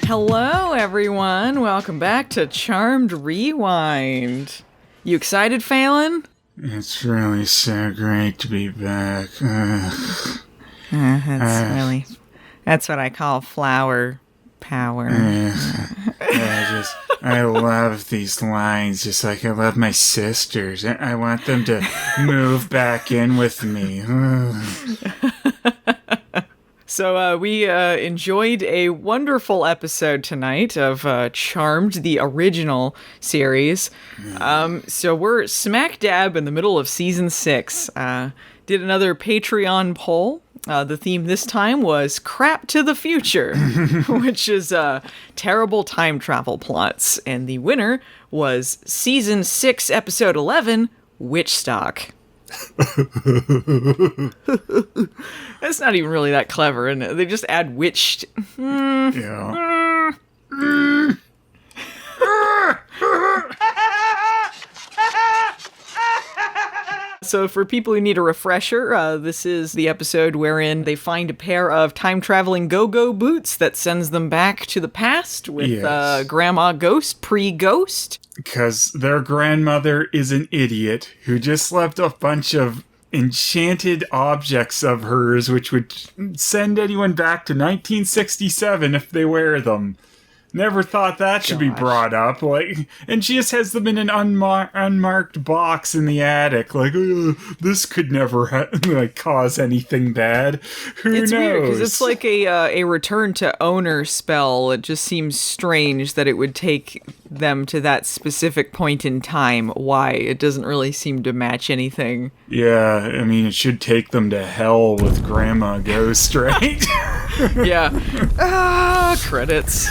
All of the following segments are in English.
Hello, everyone. Welcome back to Charmed Rewind. You excited, Phelan? It's really so great to be back. That's what I call flower power. I love these lines, just like I love my sisters. I want them to move back in with me. So we enjoyed a wonderful episode tonight of Charmed, the original series. So we're smack dab in the middle of season 6. Did another Patreon poll. The theme this time was Crap to the Future, which is terrible time travel plots. And the winner was season 6, episode 11, Witchstock. That's not even really that clever, and they just add witch. Yeah. So for people who need a refresher, this is the episode wherein they find a pair of time-traveling go-go boots that sends them back to the past with Grandma Ghost, pre-Ghost. Because their grandmother is an idiot who just left a bunch of enchanted objects of hers, which would send anyone back to 1967 if they wear them. Never thought that should be brought up. And she just has them in an unmarked box in the attic. This could never cause anything bad. Who knows? It's weird because it's like a return to owner spell. It just seems strange that it would take them to that specific point in time. Why? It doesn't really seem to match anything. Yeah, I mean, it should take them to hell with Grandma Ghost, right? Yeah. Credits.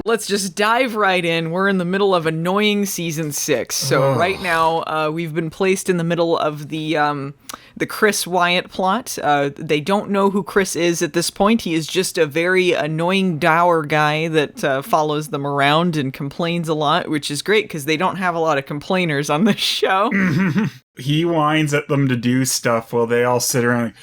Let's just dive right in. We're in the middle of annoying season 6. So right now, we've been placed in the middle of the Chris Wyatt plot. They don't know who Chris is at this point. He is just a very annoying dour guy that follows them around and complains a lot, which is great because they don't have a lot of complainers on this show. He whines at them to do stuff while they all sit around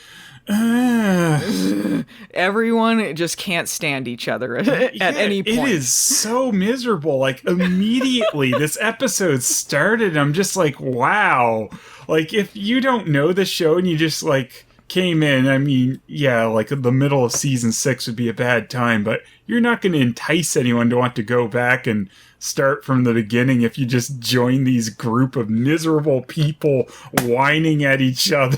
like, everyone just can't stand each other at any point. It is so miserable. Immediately this episode started, I'm just like, wow. If you don't know the show and you just came in, I mean, yeah, the middle of season 6 would be a bad time, but you're not going to entice anyone to want to go back and start from the beginning if you just join these group of miserable people whining at each other.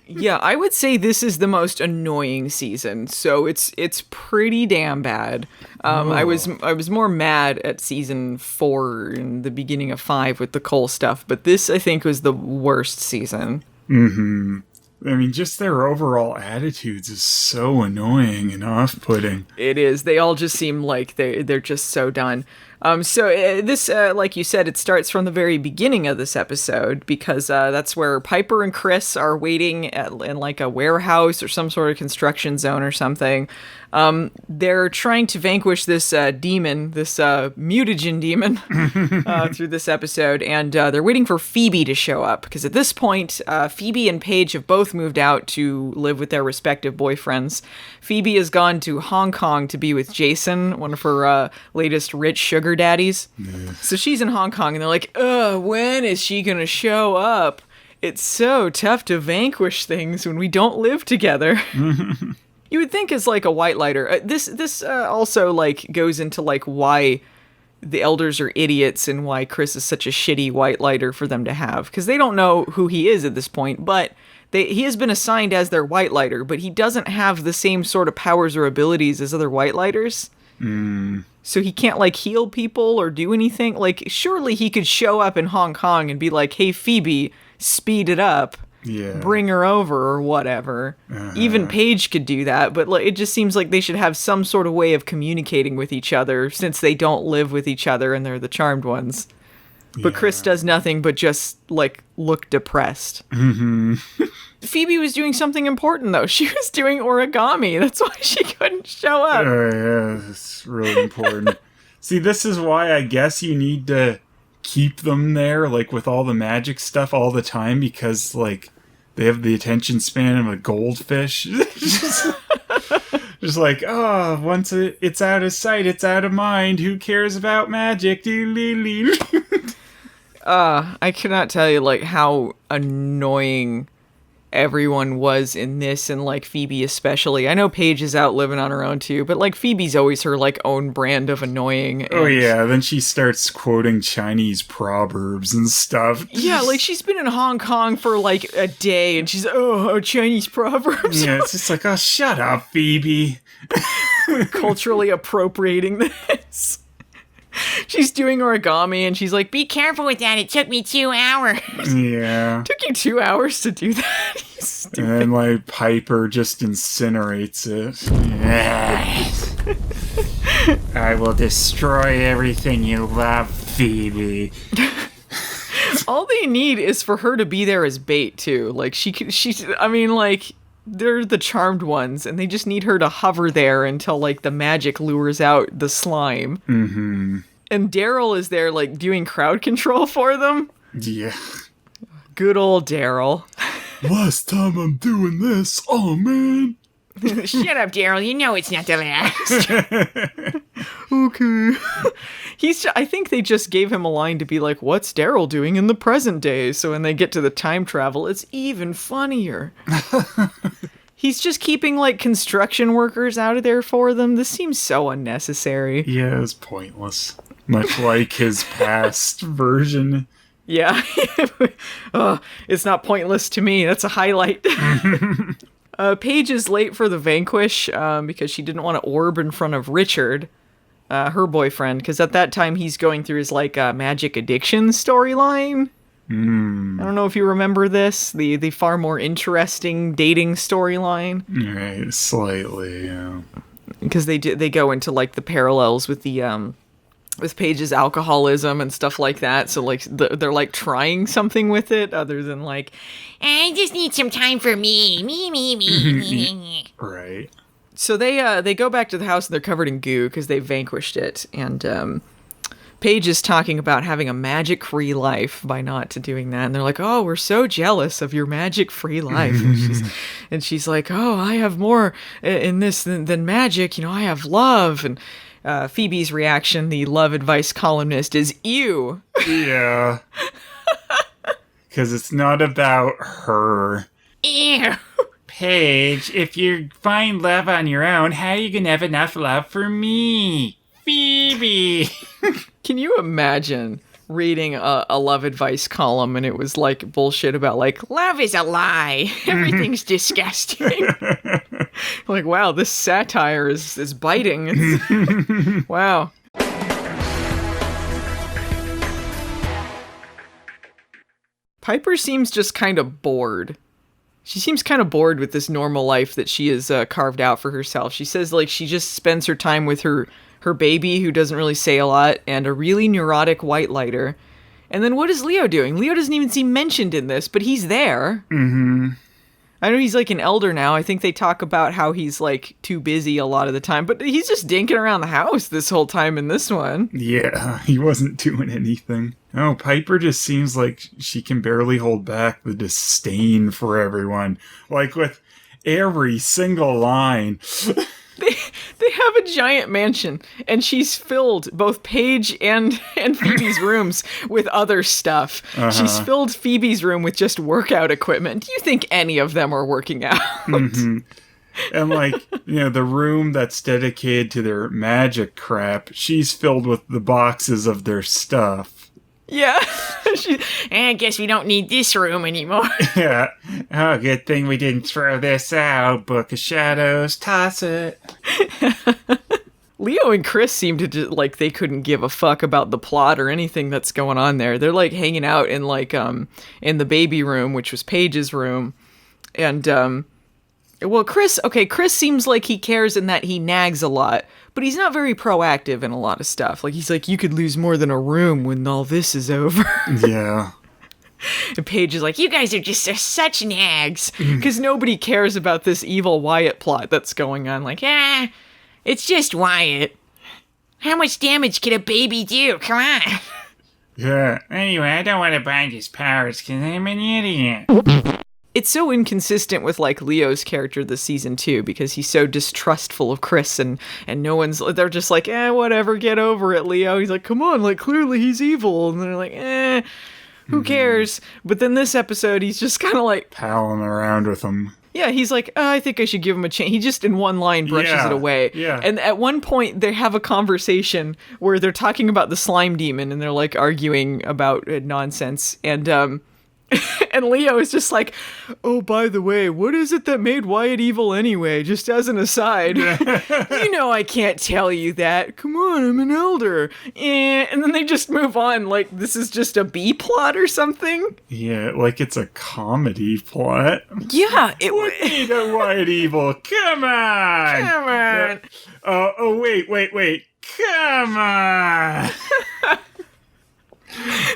Yeah, I would say this is the most annoying season, so it's pretty damn bad. I was more mad at season 4 and the beginning of 5 with the Cole stuff, but this I think was the worst season. Mm-hmm. I mean, just their overall attitudes is so annoying and off-putting. It is. They all just seem like they're just so done. This, like you said, it starts from the very beginning of this episode because that's where Piper and Chris are waiting in a warehouse or some sort of construction zone or something. They're trying to vanquish this demon, this mutagen demon, through this episode, and they're waiting for Phoebe to show up because at this point, Phoebe and Paige have both moved out to live with their respective boyfriends. Phoebe has gone to Hong Kong to be with Jason, one of her latest rich sugar daddies. Yeah. So she's in Hong Kong, and they're like, when is she gonna show up? It's so tough to vanquish things when we don't live together. You would think as a white lighter. This also goes into why the elders are idiots and why Chris is such a shitty white lighter for them to have, because they don't know who he is at this point, but he has been assigned as their white lighter, but he doesn't have the same sort of powers or abilities as other white lighters. So he can't heal people or do anything. Surely he could show up in Hong Kong and be like, hey Phoebe, speed it up. Yeah. Bring her over or whatever. Even Paige could do that, but it just seems like they should have some sort of way of communicating with each other since they don't live with each other and they're the charmed ones. But yeah. Chris does nothing but just look depressed. Mm-hmm. Phoebe was doing something important though. She was doing origami. That's why she couldn't show up. Yeah, that's really important. See, this is why I guess you need to keep them there with all the magic stuff all the time, because they have the attention span of a goldfish. Just like, oh, once it's out of sight, it's out of mind. Who cares about magic? I cannot tell you, like, how annoying everyone was in this, and, like, Phoebe especially. I know Paige is out living on her own, too, but, like, Phoebe's always her, like, own brand of annoying. Oh, yeah, then she starts quoting Chinese proverbs and stuff. Yeah, like, she's been in Hong Kong for, like, a day, and she's, Chinese proverbs. Yeah, it's just like, oh, shut up, Phoebe. Culturally appropriating this. She's doing origami, and she's like, be careful with that, it took me 2 hours. Yeah. Took you 2 hours to do that? You stupid. And then, like, Piper just incinerates it. Yes. I will destroy everything you love, Phoebe. All they need is for her to be there as bait, too. Like, they're the charmed ones, and they just need her to hover there until, like, the magic lures out the slime. Mm-hmm. And Daryl is there, like, doing crowd control for them. Yeah. Good old Daryl. Last time I'm doing this, oh, man. Shut up, Daryl. You know it's not the last. Okay. I think they just gave him a line to be like, what's Daryl doing in the present day? So when they get to the time travel, it's even funnier. He's just keeping, like, construction workers out of there for them. This seems so unnecessary. Yeah, it's pointless. Much like his past version. Yeah. It's not pointless to me. That's a highlight. Paige is late for the Vanquish because she didn't want to orb in front of Richard, her boyfriend, because at that time he's going through his, like, magic addiction storyline. I don't know if you remember this, the far more interesting dating storyline. Right, slightly, yeah. Because they go into, like, the parallels with the with Paige's alcoholism and stuff like that. So, like, they're, like, trying something with it other than, like, I just need some time for me. Me. Right. So they go back to the house and they're covered in goo because they vanquished it. And Paige is talking about having a magic-free life by not doing that. And they're like, oh, we're so jealous of your magic-free life. And she's like, oh, I have more in this than magic. You know, I have love. And Phoebe's reaction, the love advice columnist, is ew. Yeah. Because it's not about her. Ew. Paige, if you find love on your own, how are you going to have enough love for me? Phoebe! Can you imagine reading a love advice column and it was like bullshit about, like, love is a lie. Everything's disgusting. Like, wow, this satire is biting. Wow. Piper seems just kind of bored. She seems kind of bored with this normal life that she has carved out for herself. She says, like, she just spends her time with her baby, who doesn't really say a lot, and a really neurotic white lighter. And then what is Leo doing? Leo doesn't even seem mentioned in this, but he's there. Mm-hmm. I know he's, like, an elder now. I think they talk about how he's, like, too busy a lot of the time, but he's just dinking around the house this whole time in this one. Yeah, he wasn't doing anything. Oh, Piper just seems like she can barely hold back the disdain for everyone. Like, with every single line. They have a giant mansion, and she's filled both Paige and Phoebe's rooms with other stuff. Uh-huh. She's filled Phoebe's room with just workout equipment. Do you think any of them are working out? Mm-hmm. And, like, you know, the room that's dedicated to their magic crap, she's filled with the boxes of their stuff. Yeah. I guess we don't need this room anymore. Yeah. Oh, good thing we didn't throw this out. Book of Shadows, toss it. Leo and Chris seem to like they couldn't give a fuck about the plot or anything that's going on there. They're like hanging out in like in the baby room, which was Paige's room. And well, Chris seems like he cares in that he nags a lot, but he's not very proactive in a lot of stuff. Like, he's like, you could lose more than a room when all this is over. Yeah. And Paige is like, you guys are just such nags. Because nobody cares about this evil Wyatt plot that's going on. Like, it's just Wyatt. How much damage can a baby do? Come on. Yeah. Anyway, I don't want to bind his powers because I'm an idiot. it's so inconsistent with like Leo's character this season too, because he's so distrustful of Chris, and they're just like, whatever, get over it, Leo. He's like, come on, like clearly he's evil, and they're like, who cares? But then this episode, he's just kind of like palling around with him. Yeah, he's like, I think I should give him a chance. He just in one line brushes it away. Yeah. And at one point, they have a conversation where they're talking about the slime demon, and they're like arguing about nonsense. And and Leo is just like, oh, by the way, what is it that made Wyatt evil anyway? Just as an aside. You know I can't tell you that. Come on, I'm an elder. And then they just move on like this is just a B plot or something. Yeah, like it's a comedy plot. Yeah. What made a Wyatt evil? Come on! Come on! Oh, wait. Come on!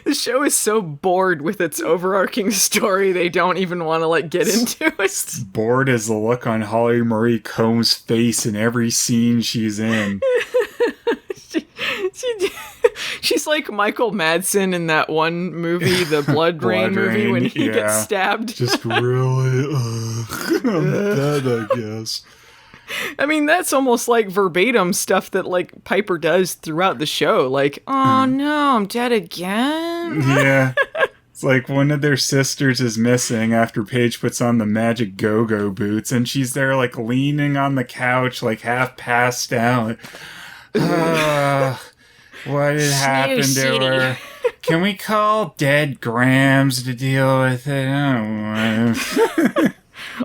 The show is so bored with its overarching story, they don't even want to, like, get into it. Bored as the look on Holly Marie Combs' face in every scene she's in. She's like Michael Madsen in that one movie, the Blood Rain movie, when he gets stabbed. Just really, I'm dead, I guess. I mean, that's almost like verbatim stuff that, like, Piper does throughout the show. Like, oh no, I'm dead again? Yeah. It's like one of their sisters is missing after Paige puts on the magic go-go boots, and she's there, like, leaning on the couch, like, half passed out. What had happened to her? Can we call dead Grams to deal with it? I don't know.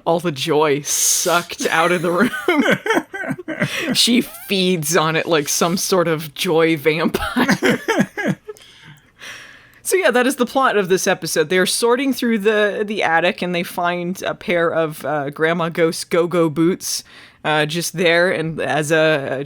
All the joy sucked out of the room. She feeds on it like some sort of joy vampire. So yeah, that is the plot of this episode. They're sorting through the attic, and they find a pair of Grandma Ghost's go-go boots just there, and as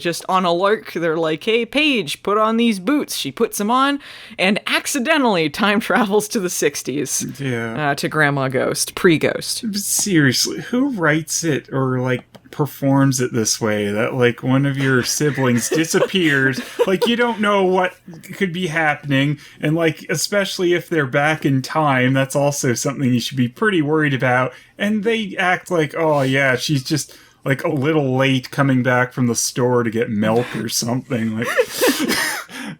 just on a lark, they're like, hey, Paige, put on these boots. She puts them on, and accidentally time travels to the 60s. Yeah. To Grandma Ghost, pre-Ghost. Seriously, who writes it or, like, performs it this way? That, like, one of your siblings disappears, like, you don't know what could be happening, and, like, especially if they're back in time, that's also something you should be pretty worried about, and they act like, oh, yeah, she's just like a little late coming back from the store to get milk or something. Like,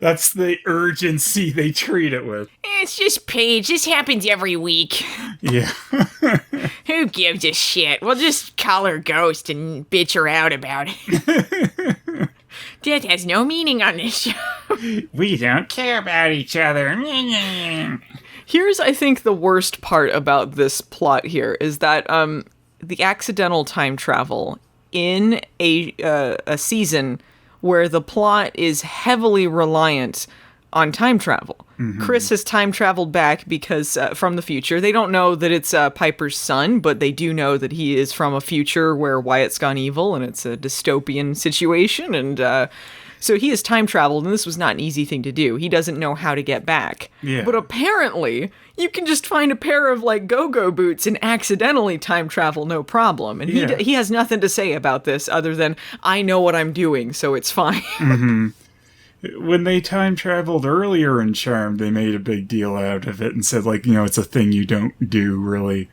that's the urgency they treat it with. It's just Paige. This happens every week. Yeah. Who gives a shit? We'll just call her Ghost and bitch her out about it. Death has no meaning on this show. We don't care about each other. Here's, I think, the worst part about this plot here is that the accidental time travel in a season where the plot is heavily reliant on time travel. Mm-hmm. Chris has time traveled back because from the future. They don't know that it's Piper's son, but they do know that he is from a future where Wyatt's gone evil, and it's a dystopian situation. And so he has time traveled, and this was not an easy thing to do. He doesn't know how to get back. Yeah. But apparently, you can just find a pair of, like, go-go boots and accidentally time travel, no problem. And he has nothing to say about this other than, I know what I'm doing, so it's fine. Mm-hmm. When they time traveled earlier in Charmed, they made a big deal out of it and said, like, you know, it's a thing you don't do, really.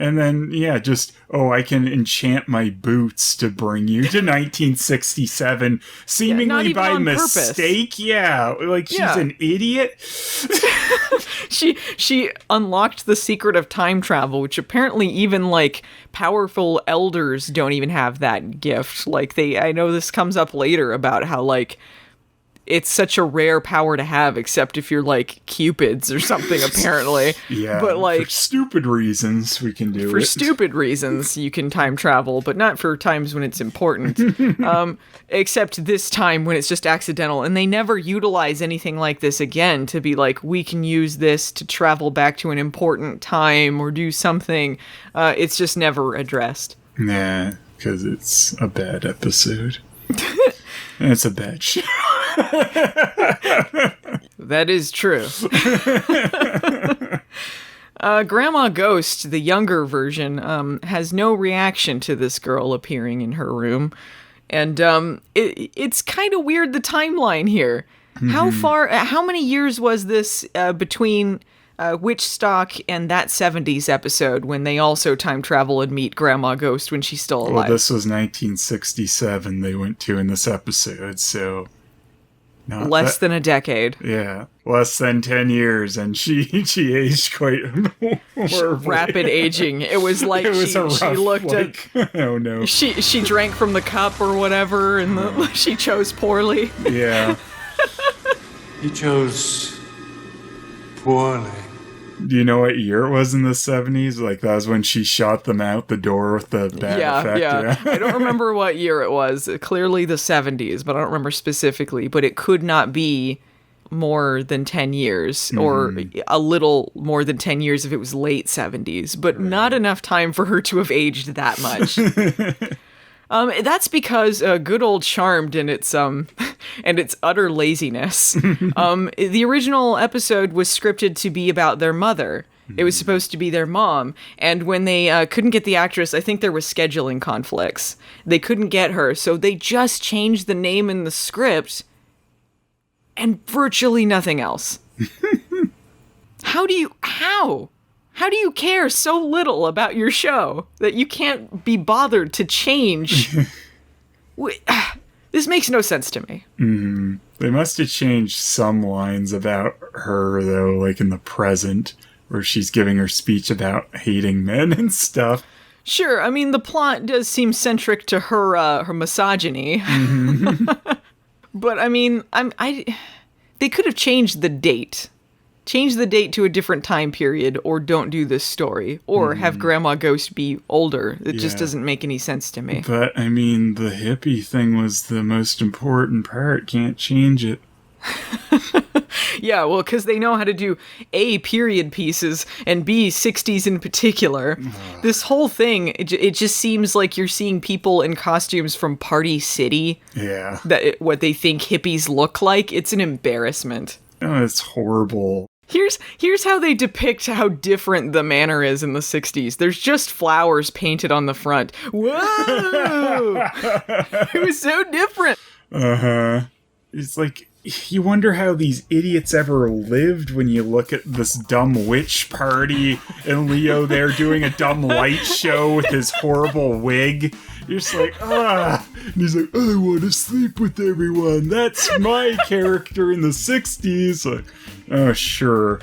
And then, yeah, just, I can enchant my boots to bring you to 1967, seemingly by mistake. Purpose. Yeah, like she's an idiot. She unlocked the secret of time travel, which apparently even, like, powerful elders don't even have that gift. Like, I know this comes up later about how, like, it's such a rare power to have, except if you're, like, Cupids or something, apparently. Yeah, but, like, for stupid reasons, we can do it. For stupid reasons, you can time travel, but not for times when it's important. Except this time when it's just accidental. And they never utilize anything like this again to be like, we can use this to travel back to an important time or do something. It's just never addressed. Nah, because it's a bad episode. It's a bad show. That is true. Grandma Ghost, the younger version, has no reaction to this girl appearing in her room. And it's kind of weird, the timeline here. Mm-hmm. How many years was this between Witchstock and that 70s episode when they also time travel and meet Grandma Ghost when she's still alive. Well, this was 1967 they went to in this episode, so... Less than a decade. Yeah, less than 10 years, and she aged quite horribly. Rapid aging. It was like she looked at... Oh, no. She drank from the cup or whatever, and she chose poorly. Yeah. You chose poorly. Do you know what year it was in the 70s? Like, that was when she shot them out the door with the bad effect. Yeah. I don't remember what year it was. Clearly the 70s, but I don't remember specifically. But it could not be more than 10 years, or a little more than 10 years if it was late 70s. But not enough time for her to have aged that much. That's because good old Charmed and its utter laziness. The original episode was scripted to be about their mother. It was supposed to be their mom. And when they couldn't get the actress, I think there was scheduling conflicts. They couldn't get her, so they just changed the name in the script and virtually nothing else. How do you care so little about your show that you can't be bothered to change? This makes no sense to me. Mm-hmm. They must have changed some lines about her, though, like in the present, where she's giving her speech about hating men and stuff. Sure, I mean, the plot does seem centric to her misogyny. Mm-hmm. But, I mean, they could have changed the date. Change the date to a different time period, or don't do this story, or have Grandma Ghost be older. It just doesn't make any sense to me. But, I mean, the hippie thing was the most important part. Can't change it. Yeah, well, because they know how to do A, period pieces, and B, 60s in particular. This whole thing, it just seems like you're seeing people in costumes from Party City. Yeah. What they think hippies look like. It's an embarrassment. Oh, it's horrible. Here's how they depict how different the manor is in the 60s. There's just flowers painted on the front. Whoa! It was so different. Uh-huh. It's like, you wonder how these idiots ever lived when you look at this dumb witch party and Leo there doing a dumb light show with his horrible wig. You're just like, ah. And he's like, I want to sleep with everyone. That's my character in the 60s. Like, oh, sure.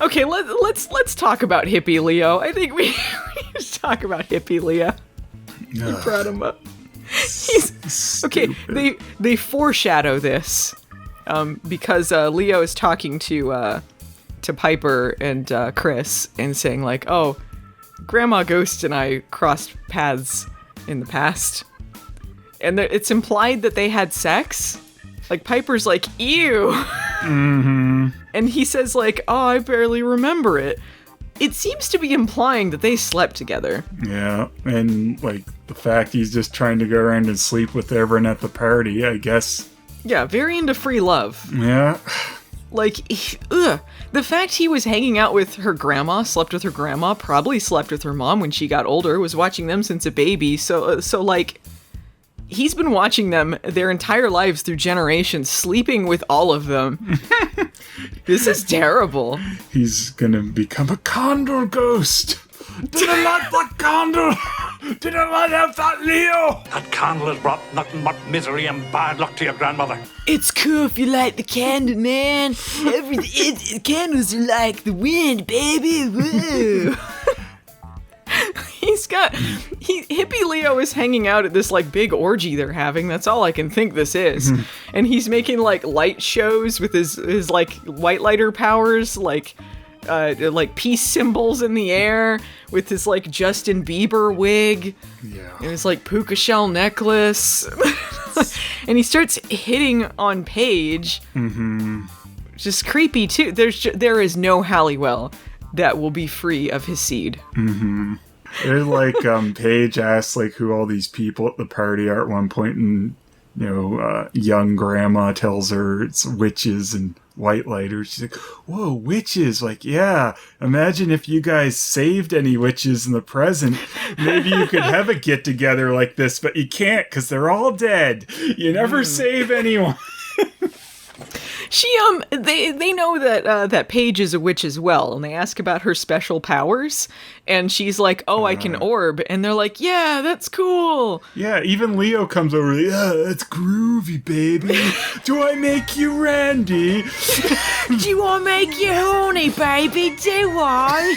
Okay, let's talk about Hippie Leo. I think we should talk about Hippie Leo. You brought him up. Okay, they foreshadow this because Leo is talking to Piper and Chris and saying like, oh, Grandma Ghost and I crossed paths in the past, and it's implied that they had sex. Like, Piper's like, ew. Mm-hmm. And he says like, oh, I barely remember it. It seems to be implying that they slept together. Yeah, and like the fact he's just trying to go around and sleep with everyone at the party, I guess. Yeah, very into free love. Yeah. Like, the fact he was hanging out with her grandma, slept with her grandma, probably slept with her mom when she got older, was watching them since a baby. So like, he's been watching them their entire lives through generations, sleeping with all of them. This is terrible. He's gonna become a condor ghost. Didn't like that candle. Didn't like that Leo. That candle has brought nothing but misery and bad luck to your grandmother. It's cool if you light the candle, man. Candles are like the wind, baby. Woo. Hippie Leo is hanging out at this like big orgy they're having. That's all I can think this is. And he's making like light shows with his like white lighter powers, like peace symbols in the air with his like Justin Bieber wig. Yeah. And his like puka shell necklace. And he starts hitting on Paige. Mm-hmm. Just creepy too. There is no Halliwell that will be free of his seed. Mm-hmm. There's like Paige asks like who all these people at the party are at one point, and young grandma tells her it's witches and white lighters. She's like, whoa, witches. Like, yeah, imagine if you guys saved any witches in the present. Maybe you could have a get together like this, but you can't because they're all dead. You never save anyone. They know that that Paige is a witch as well, and they ask about her special powers, and she's like, "Oh, I can orb," and they're like, "Yeah, that's cool." Yeah, even Leo comes over. Yeah, that's groovy, baby. Do I make you Randy? Do I make you horny, baby? Do I?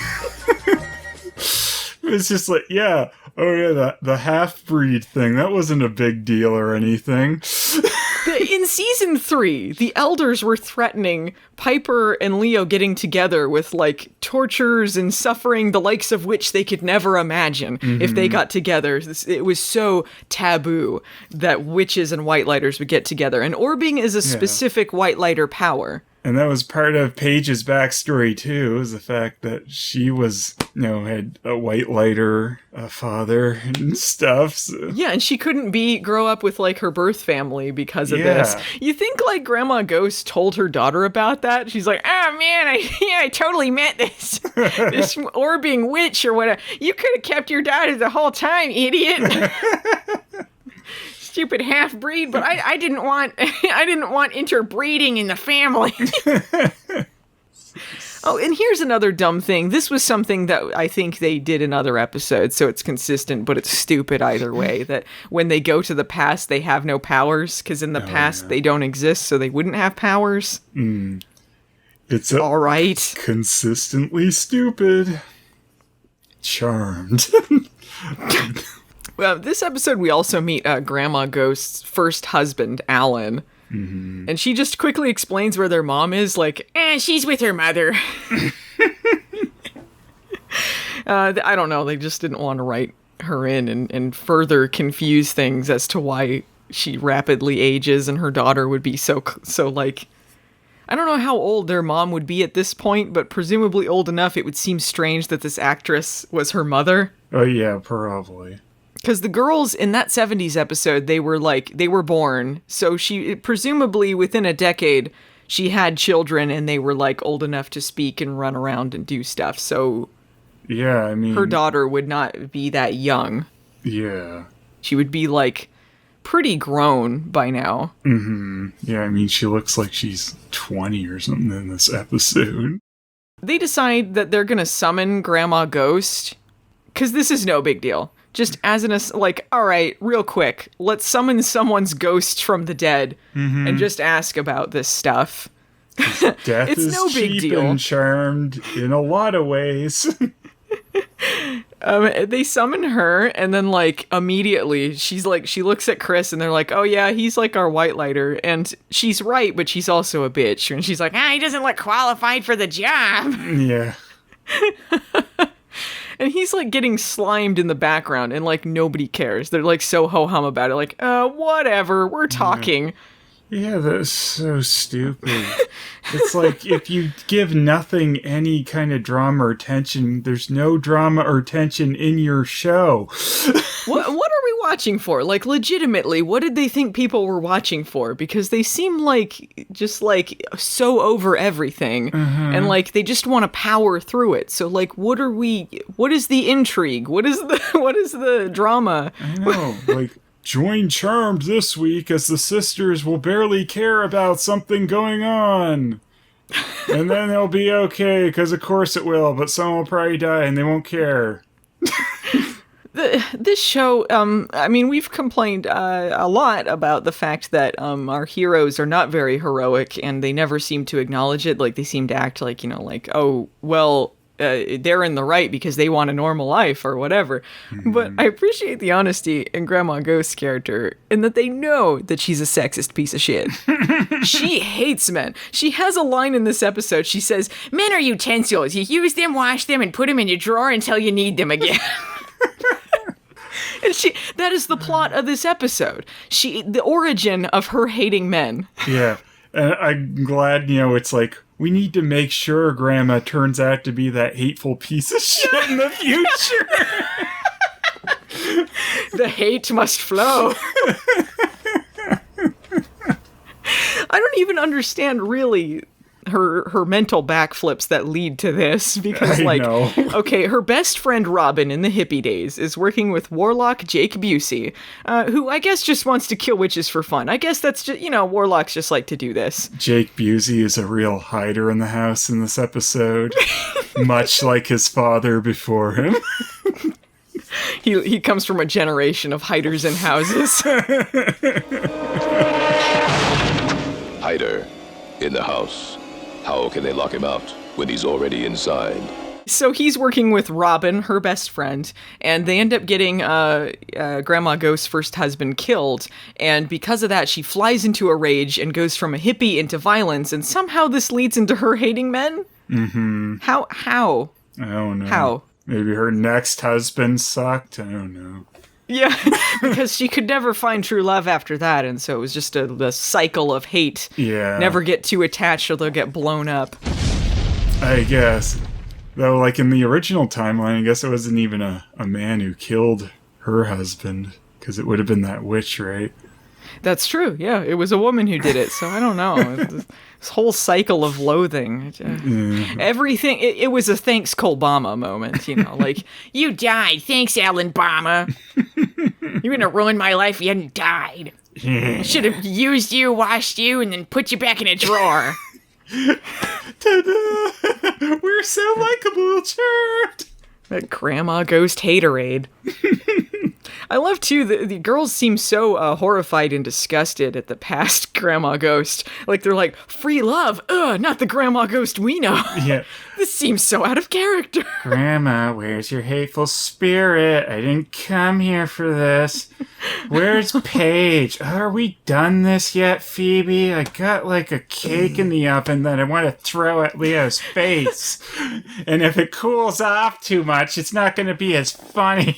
It's just like, yeah, oh yeah, the half-breed thing. That wasn't a big deal or anything. In season 3, the elders were threatening Piper and Leo getting together with, like, tortures and suffering the likes of which they could never imagine if they got together. It was so taboo that witches and white lighters would get together. And orbing is a specific white lighter power. And that was part of Paige's backstory, too, was the fact that she was, had a white lighter father and stuff. So. Yeah, and she couldn't grow up with, like, her birth family because of this. You think, like, Grandma Ghost told her daughter about that? She's like, oh, man, I totally met this orbing witch or whatever. You could have kept your daughter the whole time, idiot. Stupid half-breed, but I didn't want interbreeding in the family. Oh, and here's another dumb thing. This was something that I think they did in other episodes, so it's consistent, but it's stupid either way. That when they go to the past, they have no powers, because in the past they don't exist, so they wouldn't have powers. It's all right. Consistently stupid. Charmed. Well, this episode we also meet Grandma Ghost's first husband, Alan. And she just quickly explains where their mom is, like, she's with her mother. I don't know, they just didn't want to write her in and further confuse things as to why she rapidly ages and her daughter would be so like... I don't know how old their mom would be at this point, but presumably old enough it would seem strange that this actress was her mother. Oh yeah, probably. Because the girls in that 70s episode, they were born. So she, presumably within a decade, she had children and they were like old enough to speak and run around and do stuff. So yeah, I mean, her daughter would not be that young. Yeah. She would be like pretty grown by now. Yeah, I mean, she looks like she's 20 or something in this episode. They decide that they're going to summon Grandma Ghost. Because this is no big deal. Just as all right, real quick, let's summon someone's ghost from the dead and just ask about this stuff. Death it's is no big cheap deal. And charmed in a lot of ways. They summon her, and then, like, immediately, she looks at Chris, and they're like, oh yeah, he's like our white lighter, and she's right, but she's also a bitch, and she's like, he doesn't look qualified for the job. Yeah. And he's, like, getting slimed in the background, and, like, nobody cares. They're, like, so ho-hum about it. Like, whatever, we're talking. Yeah, that's so stupid. It's like, if you give nothing any kind of drama or tension, there's no drama or tension in your show. What are we watching for? Like, legitimately, what did they think people were watching for? Because they seem like, just, like, so over everything. And, like, they just want to power through it. So, like, what is the intrigue? What is the drama? I know, like... Join Charmed this week as the sisters will barely care about something going on. And then they'll be okay, because of course it will, but someone will probably die and they won't care. This show, I mean, we've complained a lot about the fact that our heroes are not very heroic and they never seem to acknowledge it. Like, they seem to act like, like, oh, well... they're in the right because they want a normal life or whatever. But I appreciate the honesty in Grandma Ghost's character in that they know that she's a sexist piece of shit. She hates men. She has a line in this episode. She says, men are utensils. You use them, wash them, and put them in your drawer until you need them again. And that is the plot of this episode. The origin of her hating men. Yeah. And I'm glad, it's like, we need to make sure Grandma turns out to be that hateful piece of shit in the future. The hate must flow. I don't even understand, really, her mental backflips that lead to this because I know. Okay, her best friend Robin in the hippie days is working with Warlock Jake Busey, who I guess just wants to kill witches for fun. I guess that's just, warlocks just like to do this. Jake Busey is a real hider in the house in this episode, much like his father before him. He comes from a generation of hiders in houses. Hider in the house. How can they lock him out when he's already inside? So he's working with Robin, her best friend, and they end up getting Grandma Ghost's first husband killed. And because of that, she flies into a rage and goes from a hippie into violence. And somehow this leads into her hating men? Mm-hmm. How? I don't know. How? Maybe her next husband sucked? I don't know. Yeah, because she could never find true love after that, and so it was just a cycle of hate. Yeah. Never get too attached or they'll get blown up. I guess. Though, like, in the original timeline, I guess it wasn't even a man who killed her husband, because it would have been that witch, right? That's true, yeah. It was a woman who did it, so I don't know. This whole cycle of loathing. Everything, it was a thanks Colbama moment, like, You died. Thanks, Alan Bama. You're gonna ruin my life if you hadn't died. I should have used you, washed you, and then put you back in a drawer. Ta-da! We're so likable, chirped! that Grandma Ghost Haterade. I love, too, the girls seem so horrified and disgusted at the past Grandma Ghost. Like, they're like, free love? Ugh, not the Grandma Ghost we know. Yeah. This seems so out of character. Grandma, where's your hateful spirit? I didn't come here for this. Where's Paige? Are we done this yet, Phoebe? I got, like, a cake in the oven that I want to throw at Leo's face. And if it cools off too much, it's not going to be as funny.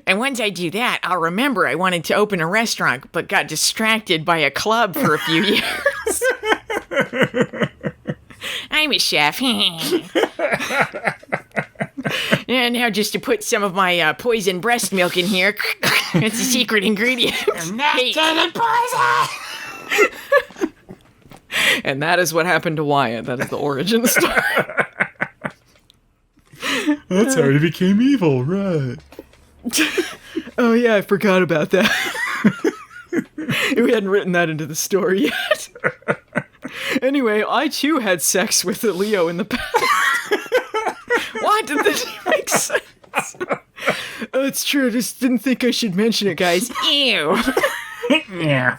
And once I do that, I'll remember I wanted to open a restaurant, but got distracted by a club for a few years. I'm a chef. And now just to put some of my poison breast milk in here. It's a secret ingredient. Poison! And that is what happened to Wyatt. That is the origin story. That's how he became evil, right? Oh yeah, I forgot about that. We hadn't written that into the story yet. Anyway, I too had sex with a Leo in the past. What? Did this make sense? Oh, it's true. I just didn't think I should mention it, guys. Ew. Yeah.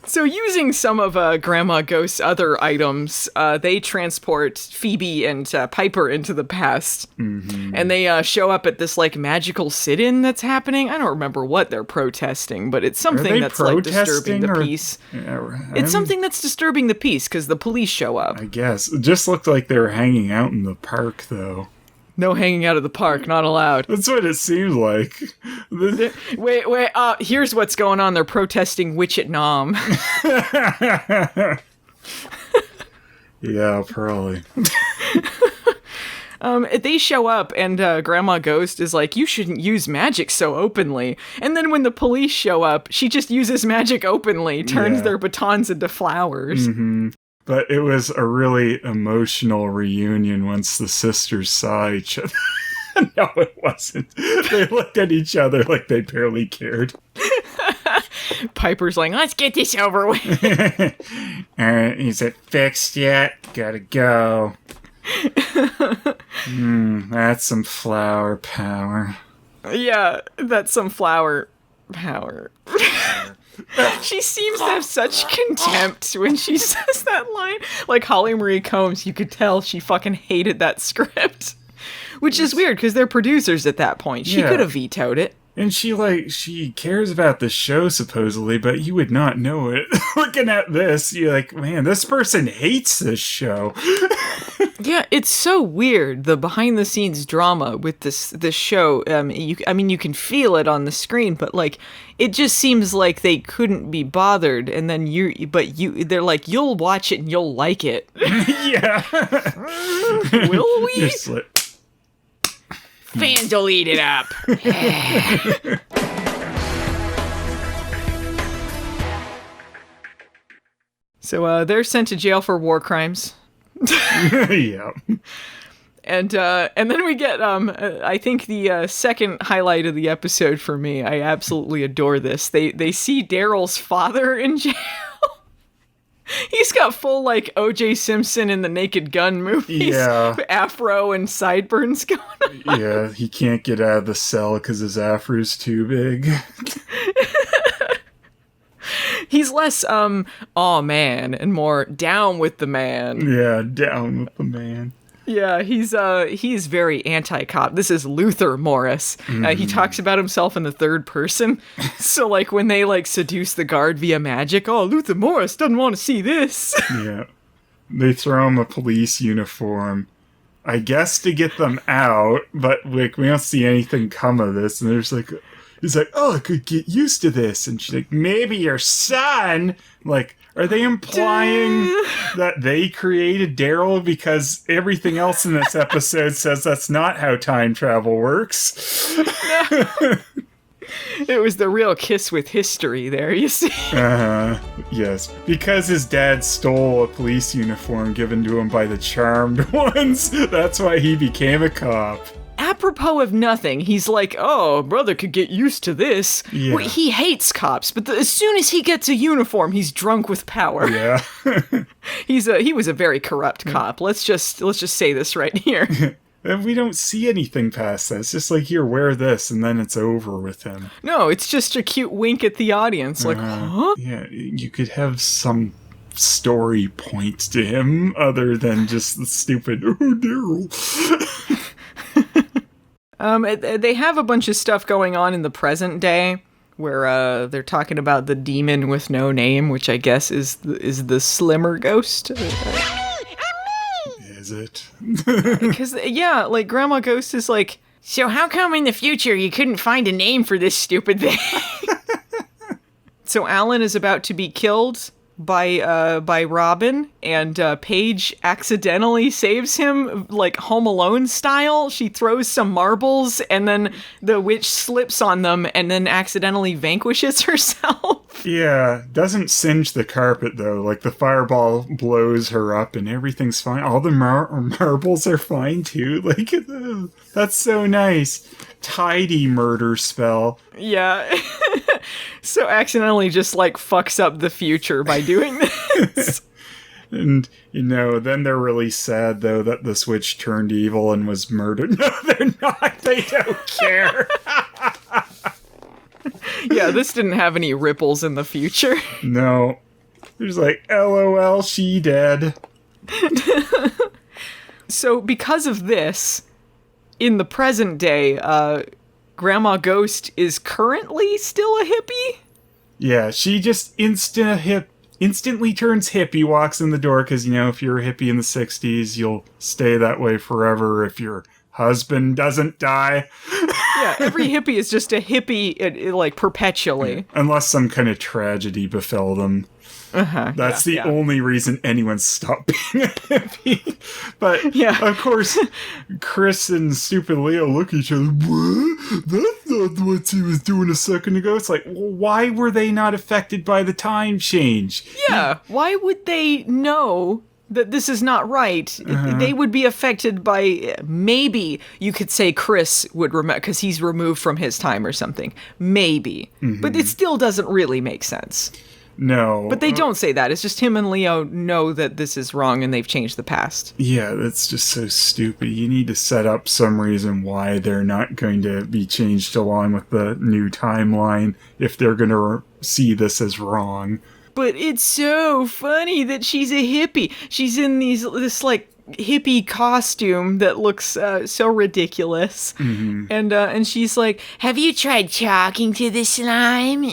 So using some of Grandma Ghost's other items, they transport Phoebe and Piper into the past. Mm-hmm. And they show up at this, like, magical sit-in that's happening. I don't remember what they're protesting, but it's something that's, like, disturbing the peace. It's something that's disturbing the peace, because the police show up. I guess. It just looked like they were hanging out in the park, though. No hanging out of the park, not allowed. That's what it seemed like. Wait, here's what's going on. They're protesting Witch at Nom. Yeah, probably. They show up and Grandma Ghost is like, you shouldn't use magic so openly. And then when the police show up, she just uses magic openly, turns their batons into flowers. Mm-hmm. But it was a really emotional reunion once the sisters saw each other. No, it wasn't. They looked at each other like they barely cared. Piper's like, let's get this over with. Is it fixed yet? Gotta go. That's some flower power. Yeah, that's some flower power. She seems to have such contempt when she says that line. Like Holly Marie Combs, you could tell she fucking hated that script. Which is weird, because they're producers at that point. She could have vetoed it. And she cares about the show, supposedly, but you would not know it. Looking at this, you're like, man, this person hates this show. Yeah, it's so weird, the behind-the-scenes drama with this show. You can feel it on the screen, but, like, it just seems like they couldn't be bothered, and then they're like, you'll watch it and you'll like it. Yeah. Will we? Just like, Fans will eat it up. So they're sent to jail for war crimes. Yeah. And then we get, I think the second highlight of the episode for me, I absolutely adore this. They see Daryl's father in jail. He's got full, like, O.J. Simpson in the Naked Gun movies. Yeah. Afro and sideburns going on. Yeah, he can't get out of the cell because his afro's too big. He's less, aw man, and more down with the man. Yeah, down with the man. Yeah, he's very anti-cop. This is Luther Morris. He talks about himself in the third person. So, like, when they, like, seduce the guard via magic, oh, Luther Morris doesn't want to see this. Yeah. They throw him a police uniform, I guess to get them out, but, like, we don't see anything come of this. And there's, like, he's like, oh, I could get used to this. And she's like, maybe your son. Like, are they implying that they created Daryl? Because everything else in this episode says that's not how time travel works. It was the real kiss with history there, you see. Yes. Because his dad stole a police uniform given to him by the Charmed Ones. That's why he became a cop. Apropos of nothing, he's like, oh, brother could get used to this. Yeah. Well, he hates cops, but as soon as he gets a uniform, he's drunk with power. Yeah. He was a very corrupt cop. Let's just say this right here. And we don't see anything past that. It's just like, here, wear this, and then it's over with him. No, it's just a cute wink at the audience. Like, huh? Yeah, you could have some story point to him other than just the stupid, oh, Daryl. They have a bunch of stuff going on in the present day where they're talking about the demon with no name, which I guess is the Slimmer ghost. Is it? Because, yeah, like, Grandma Ghost is like, So how come in the future you couldn't find a name for this stupid thing? so Alan is about to be killed by Robin, and Paige accidentally saves him, like Home Alone style. She throws some marbles, and then the witch slips on them, and then accidentally vanquishes herself. Yeah, doesn't singe the carpet, though. Like, the fireball blows her up, and everything's fine. All the marbles are fine, too. Like, that's so nice. Tidy murder spell. Yeah. So accidentally just, like, fucks up the future by doing this. And, then they're really sad, though, that this witch turned evil and was murdered. No, they're not. They don't care. Yeah, this didn't have any ripples in the future. No. There's like, LOL, she dead. So because of this, in the present day, Grandma Ghost is currently still a hippie? Yeah, she just instantly turns hippie, walks in the door, because, if you're a hippie in the 60s, you'll stay that way forever if your husband doesn't die. Yeah, every hippie is just a hippie, like, perpetually. Unless some kind of tragedy befell them. That's the only reason anyone stopped being a hippie. But, of course, Chris and stupid Leo look at each other. What? That's not what he was doing a second ago. It's like, why were they not affected by the time change? Yeah, why would they know that this is not right? They would be affected by, maybe you could say Chris would remember, because he's removed from his time or something. Maybe. But it still doesn't really make sense. No. But they don't say that. It's just him and Leo know that this is wrong and they've changed the past. Yeah, that's just so stupid. You need to set up some reason why they're not going to be changed along with the new timeline if they're going to see this as wrong. But it's so funny that she's a hippie. She's in this like hippie costume that looks so ridiculous. And she's like, Have you tried talking to the slime?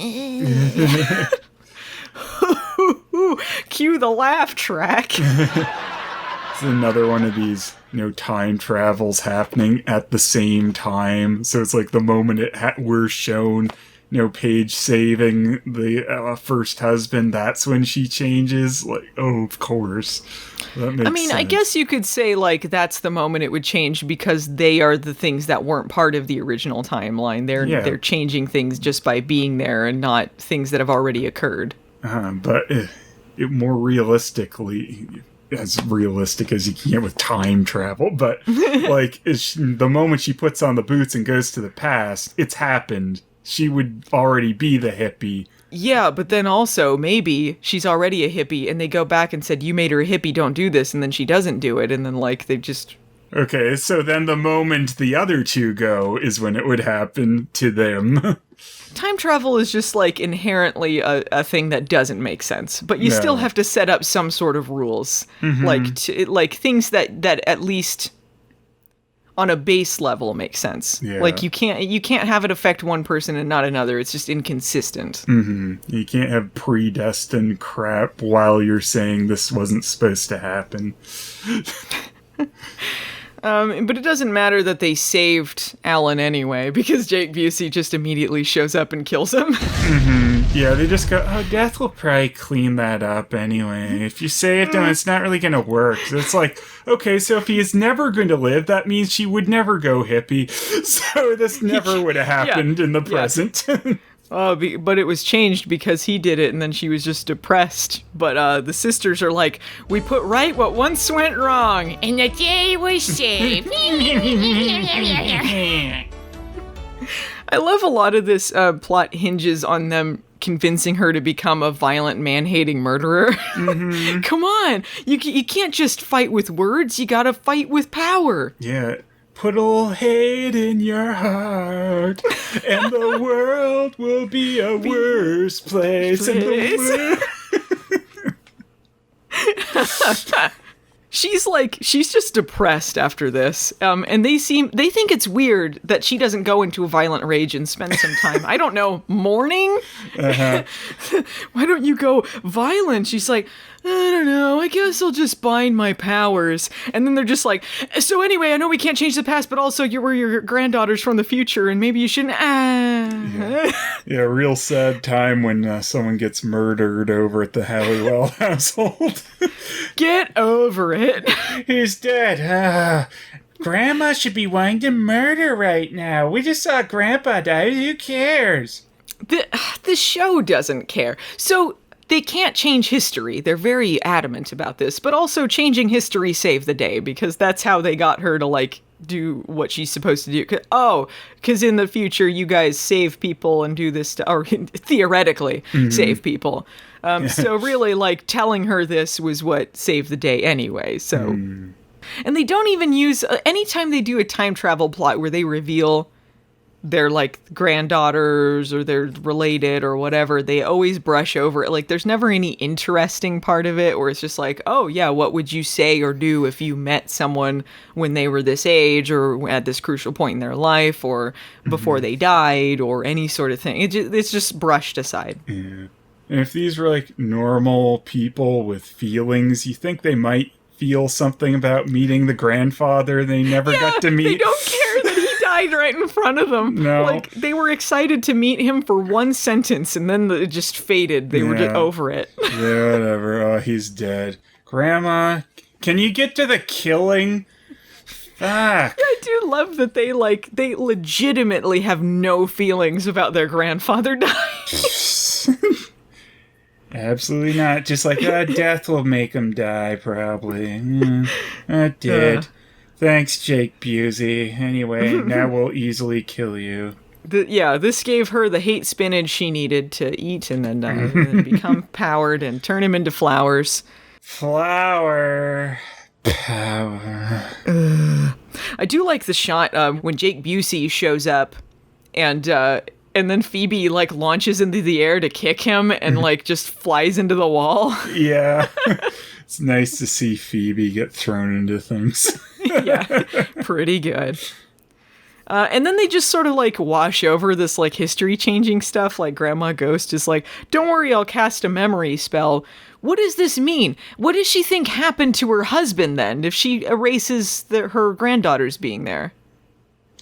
cue the laugh track. It's another one of these, time travels happening at the same time. So it's like the moment we're shown, Paige saving the first husband, that's when she changes. Like, oh, of course. That makes sense. I guess you could say, like, that's the moment it would change because they are the things that weren't part of the original timeline. They're changing things just by being there and not things that have already occurred. But more realistically, as realistic as you can get with time travel, but like the moment she puts on the boots and goes to the past, it's happened. She would already be the hippie. Yeah, but then also, maybe she's already a hippie, and they go back and said, you made her a hippie, don't do this, and then she doesn't do it, and then, like, they just... Okay, so then the moment the other two go is when it would happen to them. Time travel is just, like, inherently a thing that doesn't make sense, but you still have to set up some sort of rules, like things that at least on a base level make sense. Yeah. Like, you can't have it affect one person and not another. It's just inconsistent. You can't have predestined crap while you're saying this wasn't supposed to happen. But it doesn't matter that they saved Alan anyway, because Jake Busey just immediately shows up and kills him. Yeah, they just go, oh, Death will probably clean that up anyway. If you saved him, it's not really going to work. So it's like, okay, so if he is never going to live, that means she would never go hippie. So this never would have happened in the present. But it was changed because he did it, and then she was just depressed. But the sisters are like, we put right what once went wrong. And the day was saved. I love a lot of this plot hinges on them convincing her to become a violent, man-hating murderer. Come on, you can't just fight with words, you gotta fight with power. Yeah. Put a little hate in your heart, and the world will be a worse place. And the world... She's just depressed after this. And they think it's weird that she doesn't go into a violent rage and spend some time, I don't know, mourning? Why don't you go violent? She's like, I don't know, I guess I'll just bind my powers. And then they're just like, so anyway, I know we can't change the past, but also you were your granddaughters from the future, and maybe you shouldn't. Yeah, real sad time when someone gets murdered over at the Halliwell household. Get over it. He's dead. Grandma should be wanting to murder right now. We just saw Grandpa die. Who cares? The show doesn't care. So they can't change history. They're very adamant about this, but also changing history saved the day, because that's how they got her to, like, do what she's supposed to do. Because in the future you guys save people and do this, or theoretically save people. So really, like, telling her this was what saved the day anyway. So, and they don't even use, anytime they do a time travel plot where they reveal they're, like, granddaughters or they're related or whatever, they always brush over it. Like, there's never any interesting part of it where it's just like, oh yeah, what would you say or do if you met someone when they were this age or at this crucial point in their life or before they died or any sort of thing. It's just brushed aside. Yeah. And if these were, like, normal people with feelings, you think they might feel something about meeting the grandfather they never got to meet. They don't care that he died right in front of them. No. Like, they were excited to meet him for one sentence, and then it just faded. They were just over it. Yeah, whatever. Oh, he's dead. Grandma, can you get to the killing? Fuck. I do love that they legitimately have no feelings about their grandfather dying. Absolutely not. Just like, death will make him die, probably. It did. Thanks, Jake Busey. Anyway, now we'll easily kill you. This gave her the hate spinach she needed to eat and then become powered and turn him into flowers. Flower. Power. I do like the shot when Jake Busey shows up and then Phoebe, like, launches into the air to kick him and, like, just flies into the wall. Yeah. It's nice to see Phoebe get thrown into things. Yeah, pretty good. And then they just sort of, like, wash over this, like, history-changing stuff. Like, Grandma Ghost is like, don't worry, I'll cast a memory spell. What does this mean? What does she think happened to her husband, then, if she erases her granddaughters being there?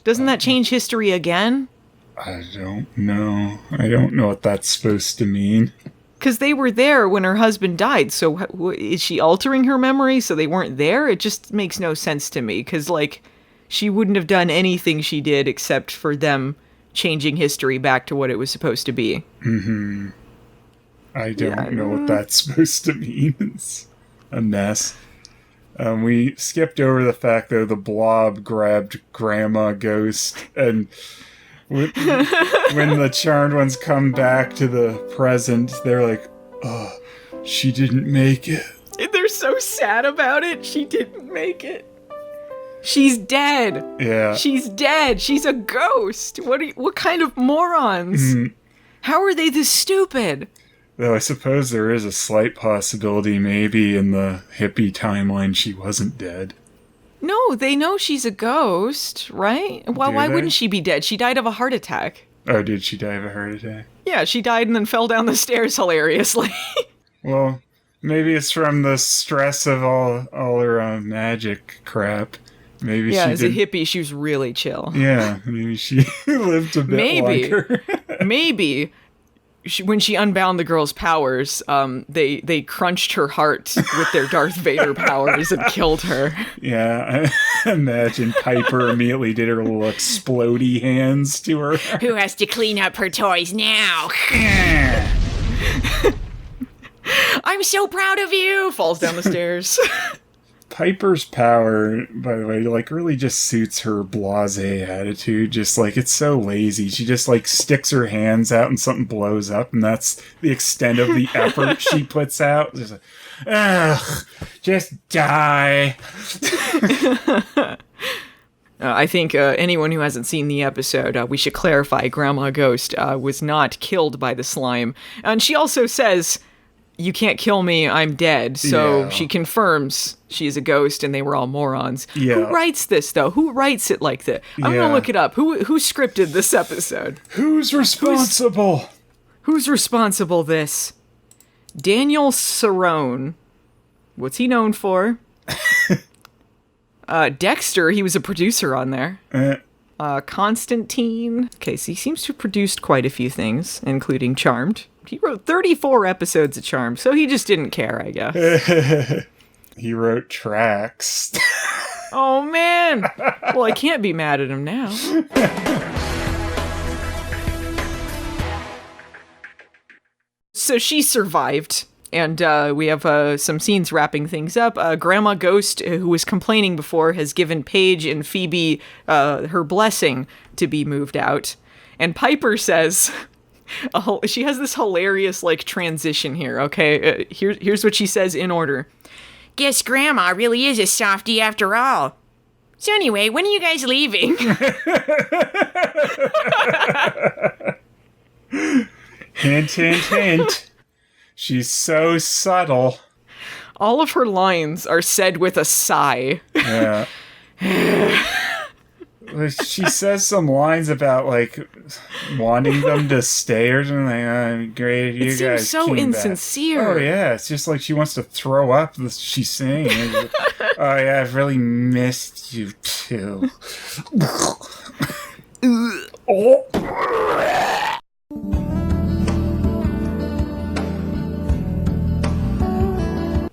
Doesn't that change history again? I don't know. I don't know what that's supposed to mean. Because they were there when her husband died, so is she altering her memory so they weren't there? It just makes no sense to me, because, like, she wouldn't have done anything she did except for them changing history back to what it was supposed to be. I don't know what that's supposed to mean. It's a mess. We skipped over the fact, though, the blob grabbed Grandma Ghost, and when the charmed ones come back to the present, they're like, oh, she didn't make it. They're so sad about it. She didn't make it. She's dead. Yeah. She's dead. She's a ghost. What kind of morons? How are they this stupid? Though I suppose there is a slight possibility maybe in the hippie timeline she wasn't dead. No, they know she's a ghost, right? Well, why wouldn't she be dead? She died of a heart attack. Oh, did she die of a heart attack? Yeah, she died and then fell down the stairs hilariously. Well, maybe it's from the stress of all her magic crap. Maybe yeah, she as a hippie, she was really chill. Yeah, maybe she lived a bit longer. Maybe. When she unbound the girl's powers, they crunched her heart with their Darth Vader powers and killed her. Yeah, I imagine Piper immediately did her little explodey hands to her. Who has to clean up her toys now? I'm so proud of you! Falls down the stairs. Piper's power, by the way, like really just suits her blasé attitude. Just like it's so lazy. She just like sticks her hands out and something blows up, and that's the extent of the effort she puts out. Just like, ugh, just die. I think anyone who hasn't seen the episode, we should clarify Grandma Ghost was not killed by the slime. And she also says, you can't kill me, I'm dead. So she confirms she is a ghost and they were all morons. Yeah. Who writes this, though? Who writes it like that? I'm going to look it up. Who scripted this episode? Who's responsible? Who's responsible this? Daniel Cerrone. What's he known for? Dexter, he was a producer on there. Constantine. Okay, so he seems to have produced quite a few things, including Charmed. He wrote 34 episodes of Charmed, so he just didn't care, I guess. He wrote tracks. Oh, man! Well, I can't be mad at him now. So she survived, and we have some scenes wrapping things up. Grandma Ghost, who was complaining before, has given Paige and Phoebe her blessing to be moved out. And Piper says... she has this hilarious, like, transition here, okay? Here's what she says in order. Guess Grandma really is a softie after all. So anyway, when are you guys leaving? Hint, hint, hint. She's so subtle. All of her lines are said with a sigh. Yeah. She says some lines about, like, wanting them to stay or something. Like, great, you guys seems so came insincere. Back. Oh, yeah. It's just like she wants to throw up. She's saying, oh, yeah, I've really missed you, too.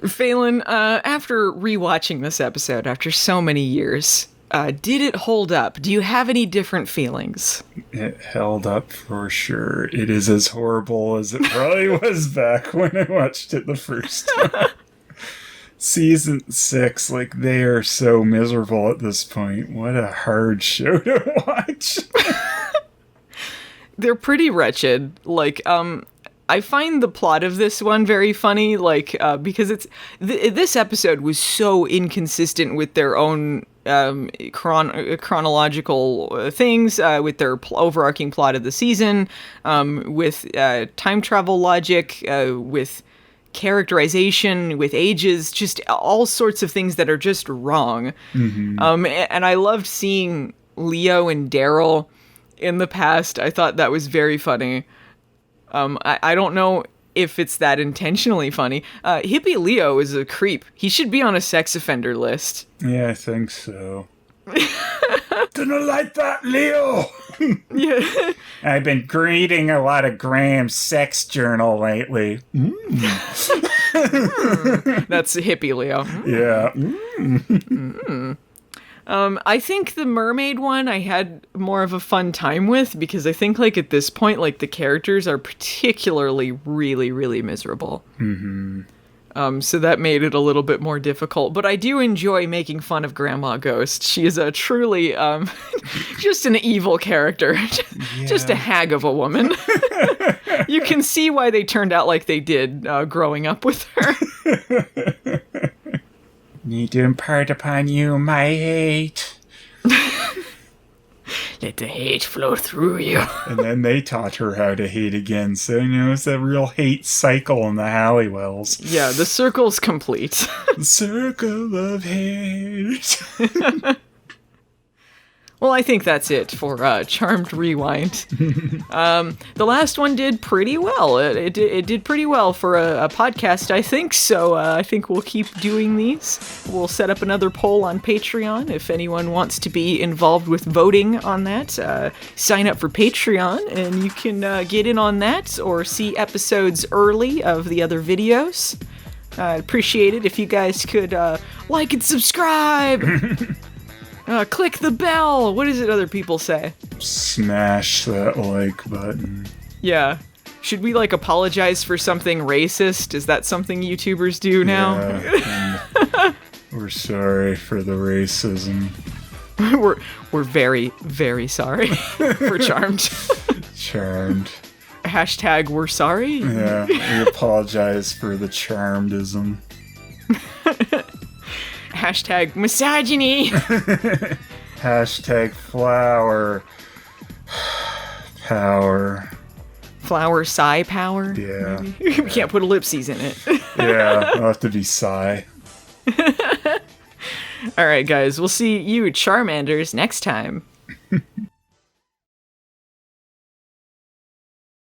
Phelan, after rewatching this episode after so many years... did it hold up? Do you have any different feelings? It held up for sure. It is as horrible as it probably was back when I watched it the first time. Season 6, like, they are so miserable at this point. What a hard show to watch. They're pretty wretched. Like, I find the plot of this one very funny, like, because it's... this episode was so inconsistent with their own... chronological things, with their overarching plot of the season, with time travel logic, with characterization, with ages, just all sorts of things that are just wrong. Mm-hmm. And I loved seeing Leo and Daryl in the past. I thought that was very funny. I don't know if it's that intentionally funny. Hippie Leo is a creep. He should be on a sex offender list. Yeah, I think so. Didn't like that, Leo! Yeah. I've been reading a lot of Graham's sex journal lately. That's Hippie Leo. Yeah. I think the mermaid one I had more of a fun time with because I think like at this point, like the characters are particularly really, really miserable. So that made it a little bit more difficult, but I do enjoy making fun of Grandma Ghost. She is a truly, just an evil character, just a hag of a woman. You can see why they turned out like they did growing up with her. Need to impart upon you my hate. Let the hate flow through you. And then they taught her how to hate again. So, it's a real hate cycle in the Halliwells. Yeah, the circle's complete. The circle of hate. Well, I think that's it for Charmed Rewind. The last one did pretty well. It did pretty well for a podcast, I think. So I think we'll keep doing these. We'll set up another poll on Patreon. If anyone wants to be involved with voting on that, sign up for Patreon and you can get in on that or see episodes early of the other videos. I'd appreciate it if you guys could like and subscribe. Click the bell. What is it other people say? Smash that like button. Yeah. Should we apologize for something racist? Is that something YouTubers do now? Yeah, we're sorry for the racism. we're very, very sorry for Charmed. Charmed. Hashtag we're sorry. Yeah, we apologize for the charmedism. Hashtag misogyny. Hashtag flower power. Flower sigh power. Yeah. We can't put ellipses in it. Yeah, it'll have to be sigh. All right, guys. We'll see you Charmanders next time.